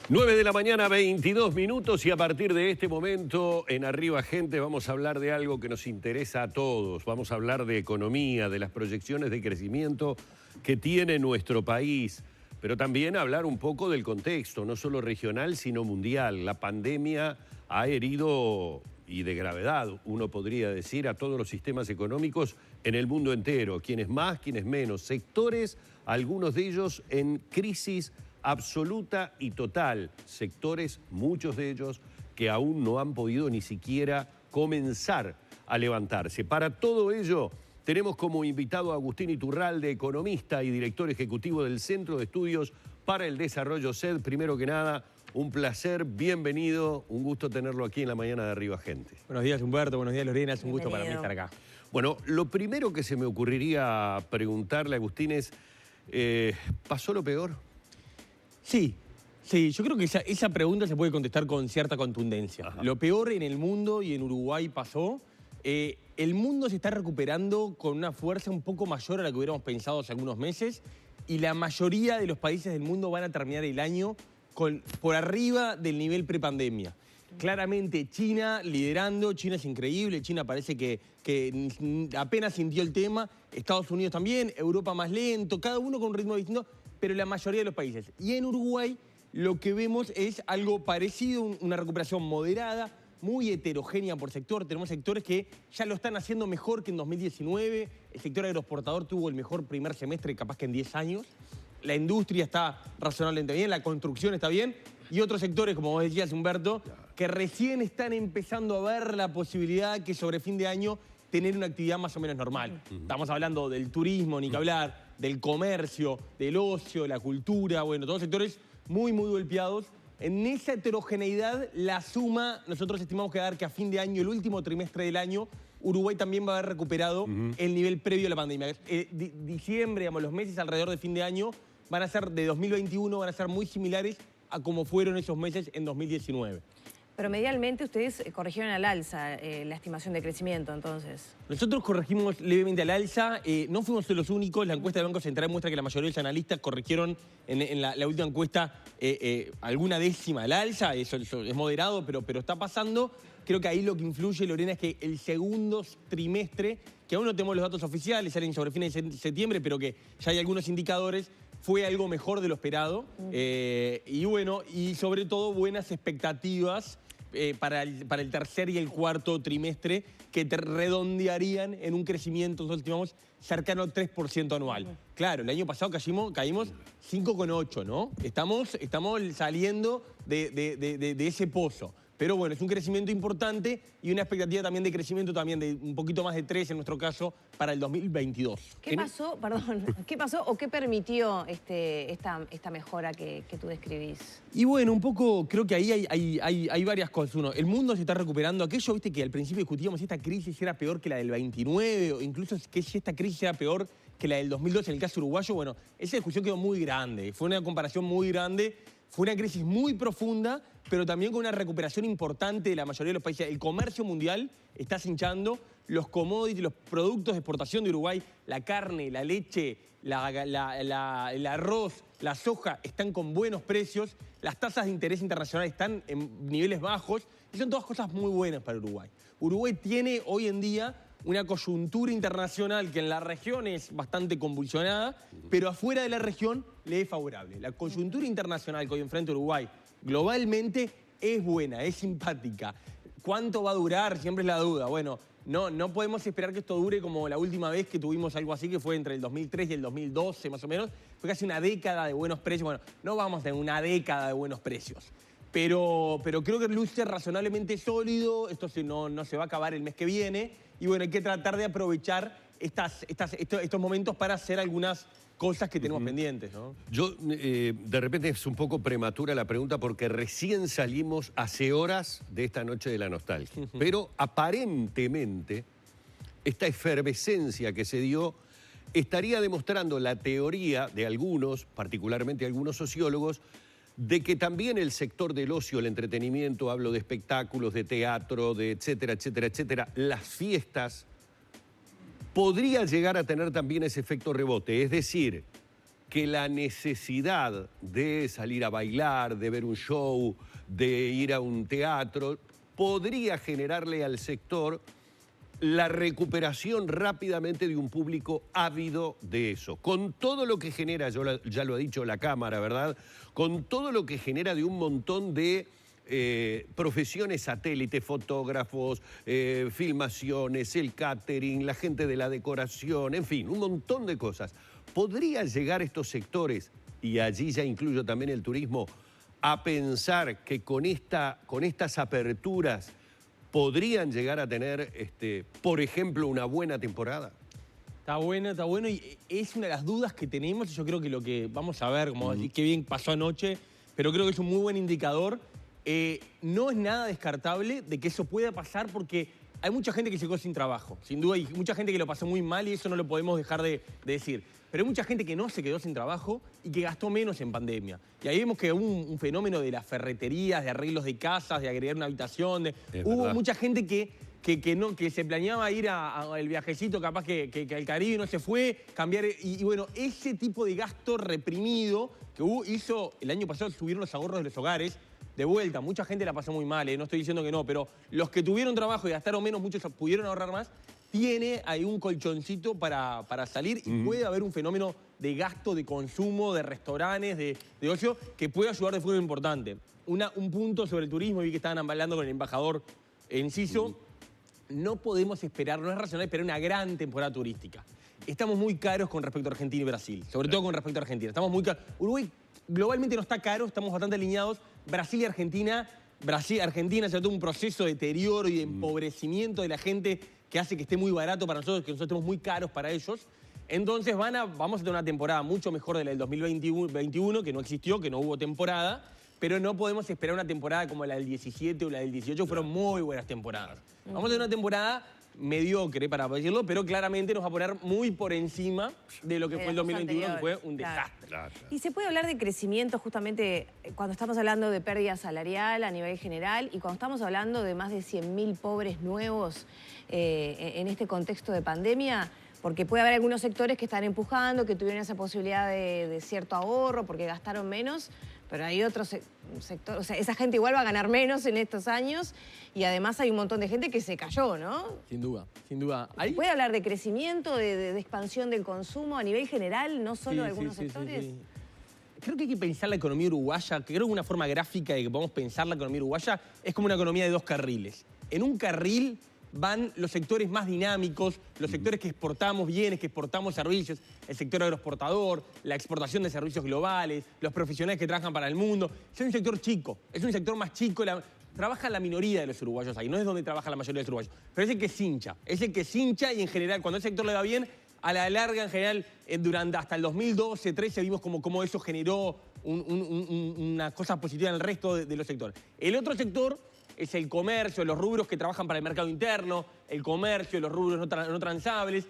9 de la mañana, 22 minutos, y a partir de este momento en Arriba Gente vamos a hablar de algo que nos interesa a todos. Vamos a hablar de economía, de las proyecciones de crecimiento que tiene nuestro país, pero también hablar un poco del contexto, no solo regional, sino mundial. La pandemia ha herido, y de gravedad, uno podría decir, a todos los sistemas económicos en el mundo entero, quienes más, quienes menos, sectores, algunos de ellos en crisis absoluta y total, sectores, muchos de ellos, que aún no han podido ni siquiera comenzar a levantarse. Para todo ello, tenemos como invitado a Agustín Iturralde, economista y director ejecutivo del Centro de Estudios para el Desarrollo CED. Primero que nada, un placer, bienvenido, un gusto tenerlo aquí en la mañana de Arriba Gente. Buenos días, Humberto, buenos días, Lorena, es un gusto para mí estar acá. Bueno, lo primero que se me ocurriría preguntarle, Agustín, es, ¿pasó lo peor? Sí, yo creo que esa pregunta se puede contestar con cierta contundencia. Ajá. Lo peor en el mundo y en Uruguay pasó. El mundo se está recuperando con una fuerza un poco mayor a la que hubiéramos pensado hace algunos meses, y la mayoría de los países del mundo van a terminar el año por arriba del nivel prepandemia. Claramente China liderando, China es increíble, China parece que apenas sintió el tema, Estados Unidos también, Europa más lento, cada uno con un ritmo distinto, pero la mayoría de los países. Y en Uruguay lo que vemos es algo parecido, una recuperación moderada, muy heterogénea por sector. Tenemos sectores que ya lo están haciendo mejor que en 2019. El sector agroexportador tuvo el mejor primer semestre capaz que en 10 años. La industria está razonablemente bien, la construcción está bien. Y otros sectores, como vos decías, Humberto, que recién están empezando a ver la posibilidad que sobre fin de año tener una actividad más o menos normal. Estamos hablando del turismo, ni que hablar, del comercio, del ocio, la cultura, bueno, todos sectores muy golpeados. En esa heterogeneidad, la suma, nosotros estimamos que a fin de año, el último trimestre del año, Uruguay también va a haber recuperado el nivel previo a la pandemia. Diciembre, digamos, los meses alrededor de fin de año van a ser, de 2021, van a ser muy similares a como fueron esos meses en 2019. Pero medialmente ustedes corrigieron al alza la estimación de crecimiento, entonces. Nosotros corregimos levemente al alza, no fuimos los únicos. La encuesta del Banco Central muestra que la mayoría de los analistas corrigieron en la última encuesta alguna décima al alza. Eso es moderado, pero está pasando. Creo que ahí lo que influye, Lorena, es que el segundo trimestre, que aún no tenemos los datos oficiales, salen sobre fines de septiembre, pero que ya hay algunos indicadores, fue algo mejor de lo esperado. Y bueno, y sobre todo buenas expectativas para el tercer y el cuarto trimestre, que te redondearían en un crecimiento, nosotros estimamos, cercano al 3% anual. Claro, el año pasado caímos 5,8, ¿no? Estamos saliendo de ese pozo. Pero bueno, es un crecimiento importante y una expectativa también de crecimiento también de un poquito más de 3 en nuestro caso para el 2022. ¿Qué pasó, qué pasó o qué permitió esta mejora que tú describís? Y bueno, un poco creo que ahí hay varias cosas. Uno, el mundo se está recuperando. Aquello, viste, que al principio discutíamos si esta crisis era peor que la del 29 o incluso que si esta crisis era peor que la del 2002 en el caso uruguayo. Bueno, esa discusión quedó muy grande. Fue una comparación muy grande. Fue una crisis muy profunda, pero también con una recuperación importante de la mayoría de los países. El comercio mundial está hinchando, los commodities, los productos de exportación de Uruguay, la carne, la leche, el arroz, la soja, están con buenos precios, las tasas de interés internacional están en niveles bajos, y son todas cosas muy buenas para Uruguay. Uruguay tiene hoy en día una coyuntura internacional que en la región es bastante convulsionada, pero afuera de la región le es favorable. La coyuntura internacional que hoy enfrenta Uruguay globalmente es buena, es simpática. ¿Cuánto va a durar? Siempre es la duda. Bueno, no podemos esperar que esto dure como la última vez que tuvimos algo así, que fue entre el 2003 y el 2012 más o menos. Fue casi una década de buenos precios. Bueno, no vamos a tener una década de buenos precios. Pero creo que luce razonablemente sólido, esto no se va a acabar el mes que viene, y bueno, hay que tratar de aprovechar estos momentos para hacer algunas cosas que tenemos pendientes, ¿no? Yo, de repente es un poco prematura la pregunta porque recién salimos hace horas de esta noche de la nostalgia, pero aparentemente esta efervescencia que se dio estaría demostrando la teoría de algunos, particularmente algunos sociólogos, de que también el sector del ocio, el entretenimiento, hablo de espectáculos, de teatro, de etcétera, etcétera, etcétera, las fiestas, podría llegar a tener también ese efecto rebote. Es decir, que la necesidad de salir a bailar, de ver un show, de ir a un teatro, podría generarle al sector la recuperación rápidamente de un público ávido de eso. Con todo lo que genera, ya lo ha dicho la Cámara, ¿verdad? Con todo lo que genera de un montón de profesiones satélite, fotógrafos, filmaciones, el catering, la gente de la decoración, en fin, un montón de cosas. ¿Podrían llegar estos sectores, y allí ya incluyo también el turismo, a pensar que con estas aperturas podrían llegar a tener, por ejemplo, una buena temporada? Está bueno y es una de las dudas que tenemos y yo creo que lo que vamos a ver, como qué bien pasó anoche, pero creo que es un muy buen indicador. No es nada descartable de que eso pueda pasar porque hay mucha gente que se quedó sin trabajo, sin duda, y mucha gente que lo pasó muy mal y eso no lo podemos dejar de decir. Pero hay mucha gente que no se quedó sin trabajo y que gastó menos en pandemia. Y ahí vemos que hubo un fenómeno de las ferreterías, de arreglos de casas, de agregar una habitación. Hubo mucha gente que se planeaba ir al viajecito, capaz que al Caribe no se fue, cambiar. Y bueno, ese tipo de gasto reprimido que hizo el año pasado subir los ahorros de los hogares. De vuelta, mucha gente la pasó muy mal, no estoy diciendo que no, pero los que tuvieron trabajo y gastaron menos, muchos pudieron ahorrar más, tiene ahí un colchoncito para salir y puede haber un fenómeno de gasto, de consumo, de restaurantes, de ocio, que puede ayudar de forma importante. Un punto sobre el turismo, vi que estaban hablando con el embajador Enciso, no podemos esperar, no es racional esperar una gran temporada turística. Estamos muy caros con respecto a Argentina y Brasil, sobre todo con respecto a Argentina. Estamos muy caros. Uruguay globalmente no está caro, estamos bastante alineados. Brasil y Argentina, sobre todo un proceso de deterioro y de empobrecimiento de la gente que hace que esté muy barato para nosotros, que nosotros estemos muy caros para ellos. Entonces vamos a tener una temporada mucho mejor de la del 2021, que no existió, que no hubo temporada, pero no podemos esperar una temporada como la del 17 o la del 18, fueron muy buenas temporadas. Vamos a tener una temporada mediocre, para decirlo, pero claramente nos va a poner muy por encima de lo que fue el 2021, que fue un desastre. Claro. Y se puede hablar de crecimiento justamente cuando estamos hablando de pérdida salarial a nivel general y cuando estamos hablando de más de 100.000 pobres nuevos en este contexto de pandemia, porque puede haber algunos sectores que están empujando, que tuvieron esa posibilidad de cierto ahorro porque gastaron menos, pero hay otros sectores, o sea, esa gente igual va a ganar menos en estos años y además hay un montón de gente que se cayó, ¿no? Sin duda, sin duda. ¿Hay? ¿Puede hablar de crecimiento, de expansión del consumo a nivel general, no solo de algunos sectores? Sí. Creo que hay que pensar la economía uruguaya, que creo que una forma gráfica de que podemos pensar la economía uruguaya es como una economía de dos carriles. En un carril van los sectores más dinámicos, los sectores que exportamos bienes, que exportamos servicios, el sector agroexportador, la exportación de servicios globales, los profesionales que trabajan para el mundo. Es un sector chico, es un sector más chico, trabaja la minoría de los uruguayos ahí, no es donde trabaja la mayoría de los uruguayos, pero es el que se hincha y en general cuando el sector le va bien, a la larga en general, durante hasta el 2012, 2013 vimos como eso generó una cosa positiva en el resto de los sectores. El otro sector es el comercio, los rubros que trabajan para el mercado interno, el comercio, los rubros no transables,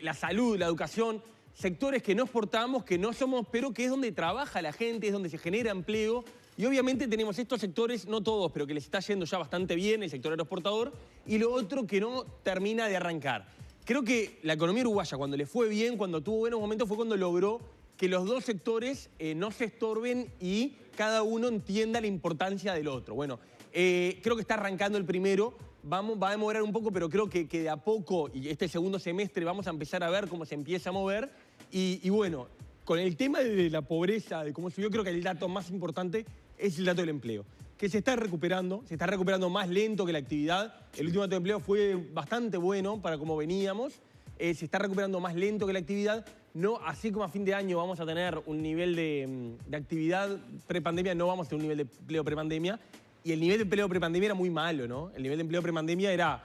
la salud, la educación, sectores que no exportamos, que no somos, pero que es donde trabaja la gente, es donde se genera empleo. Y obviamente tenemos estos sectores, no todos, pero que les está yendo ya bastante bien, el sector agroexportador, y lo otro que no termina de arrancar. Creo que la economía uruguaya, cuando le fue bien, cuando tuvo buenos momentos, fue cuando logró que los dos sectores no se estorben y cada uno entienda la importancia del otro. Bueno, creo que está arrancando el primero, va a demorar un poco, pero creo que de a poco, y este segundo semestre, vamos a empezar a ver cómo se empieza a mover. Y bueno, con el tema de la pobreza, de cómo subió, creo que el dato más importante es el dato del empleo, que se está recuperando más lento que la actividad. El último dato de empleo fue bastante bueno para cómo veníamos. Se está recuperando más lento que la actividad. No, así como a fin de año vamos a tener un nivel de actividad prepandemia, no vamos a tener un nivel de empleo prepandemia. Y el nivel de empleo prepandemia era muy malo, ¿no? El nivel de empleo prepandemia era,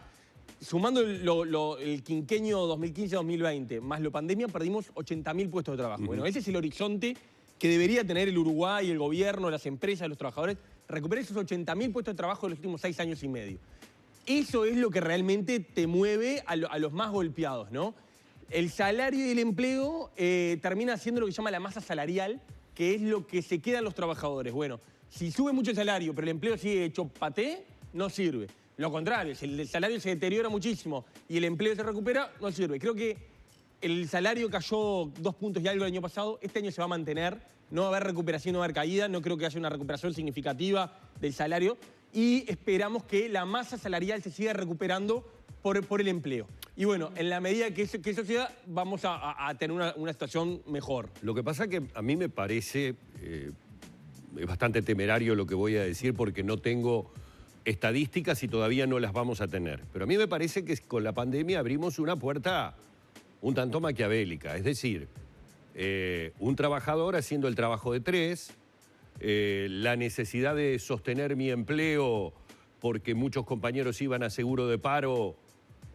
sumando el quinquenio 2015-2020, más la pandemia, perdimos 80.000 puestos de trabajo. Bueno, ese es el horizonte que debería tener el Uruguay, el gobierno, las empresas, los trabajadores, recuperar esos 80.000 puestos de trabajo de los últimos 6 años y medio. Eso es lo que realmente te mueve a los más golpeados, ¿no? El salario y el empleo termina siendo lo que se llama la masa salarial, que es lo que se quedan los trabajadores. Bueno, si sube mucho el salario, pero el empleo sigue hecho paté, no sirve. Lo contrario, si el salario se deteriora muchísimo y el empleo se recupera, no sirve. Creo que el salario cayó 2 puntos y algo el año pasado, este año se va a mantener, no va a haber recuperación, no va a haber caída, no creo que haya una recuperación significativa del salario y esperamos que la masa salarial se siga recuperando por el empleo. Y bueno, en la medida que eso sea, vamos a tener una situación mejor. Lo que pasa que a mí me parece, es bastante temerario lo que voy a decir porque no tengo estadísticas y todavía no las vamos a tener. Pero a mí me parece que con la pandemia abrimos una puerta un tanto maquiavélica. Es decir, un trabajador haciendo el trabajo de 3, la necesidad de sostener mi empleo porque muchos compañeros iban a seguro de paro,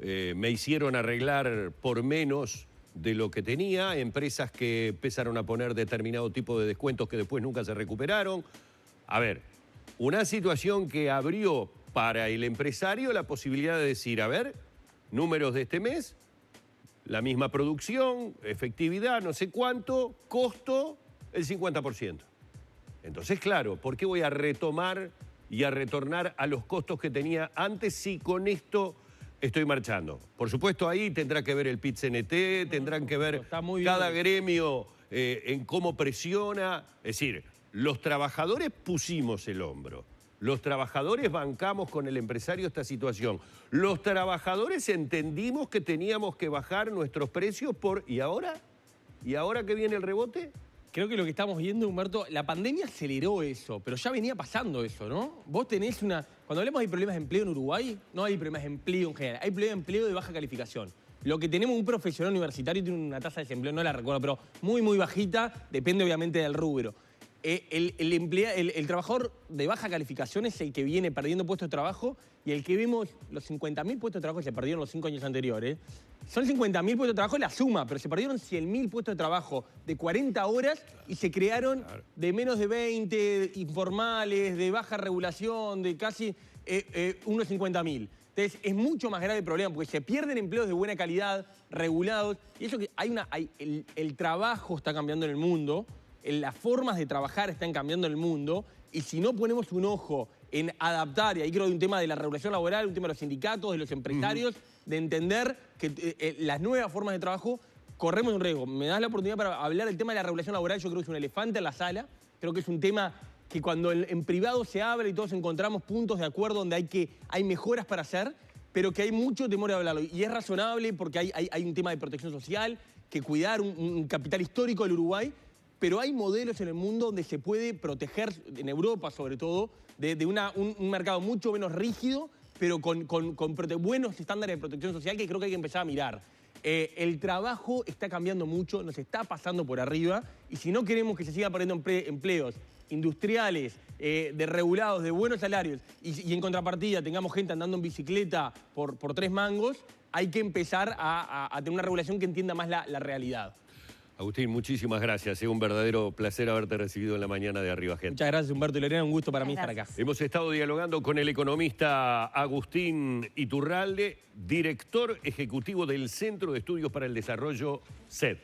me hicieron arreglar por menos de lo que tenía, empresas que empezaron a poner determinado tipo de descuentos que después nunca se recuperaron. A ver, una situación que abrió para el empresario la posibilidad de decir, a ver, números de este mes, la misma producción, efectividad, no sé cuánto, costo, el 50%. Entonces, claro, ¿por qué voy a retomar y a retornar a los costos que tenía antes si con esto estoy marchando? Por supuesto, ahí tendrá que ver el PIT-CNT, tendrán que ver cada gremio en cómo presiona. Es decir, los trabajadores pusimos el hombro. Los trabajadores bancamos con el empresario esta situación. Los trabajadores entendimos que teníamos que bajar nuestros precios por... ¿Y ahora? ¿Y ahora que viene el rebote? Creo que lo que estamos viendo, Humberto, la pandemia aceleró eso, pero ya venía pasando eso, ¿no? Vos tenés una... Cuando hablamos de problemas de empleo en Uruguay, no hay problemas de empleo en general, hay problemas de empleo de baja calificación. Lo que tenemos, un profesional universitario tiene una tasa de desempleo, no la recuerdo, pero muy, muy bajita, depende obviamente del rubro. El trabajador de baja calificación es el que viene perdiendo puestos de trabajo y el que vemos los 50.000 puestos de trabajo que se perdieron los 5 años anteriores. Son 50.000 puestos de trabajo la suma, pero se perdieron 100.000 puestos de trabajo de 40 horas y se crearon de menos de 20 informales, de baja regulación, de casi unos 50.000. Entonces es mucho más grave el problema porque se pierden empleos de buena calidad, regulados. Y eso que el trabajo está cambiando en el mundo. Las formas de trabajar están cambiando en el mundo y si no ponemos un ojo en adaptar, y ahí creo que hay un tema de la regulación laboral, un tema de los sindicatos, de los empresarios, de entender que las nuevas formas de trabajo corremos un riesgo. Me das la oportunidad para hablar del tema de la regulación laboral, yo creo que es un elefante en la sala, creo que es un tema que cuando en privado se habla y todos encontramos puntos de acuerdo donde hay mejoras para hacer, pero que hay mucho temor de hablarlo. Y es razonable porque hay un tema de protección social, que cuidar un capital histórico del Uruguay, pero hay modelos en el mundo donde se puede proteger, en Europa sobre todo, de un mercado mucho menos rígido, pero con buenos estándares de protección social que creo que hay que empezar a mirar. El trabajo está cambiando mucho, nos está pasando por arriba, y si no queremos que se sigan perdiendo empleos industriales, de regulados, de buenos salarios, y en contrapartida tengamos gente andando en bicicleta por 3 mangos, hay que empezar a tener una regulación que entienda más la realidad. Agustín, muchísimas gracias. Es un verdadero placer haberte recibido en la mañana de Arriba Gente. Muchas gracias, Humberto y Lorena. Un gusto para mí estar acá. Hemos estado dialogando con el economista Agustín Iturralde, director ejecutivo del Centro de Estudios para el Desarrollo, CED.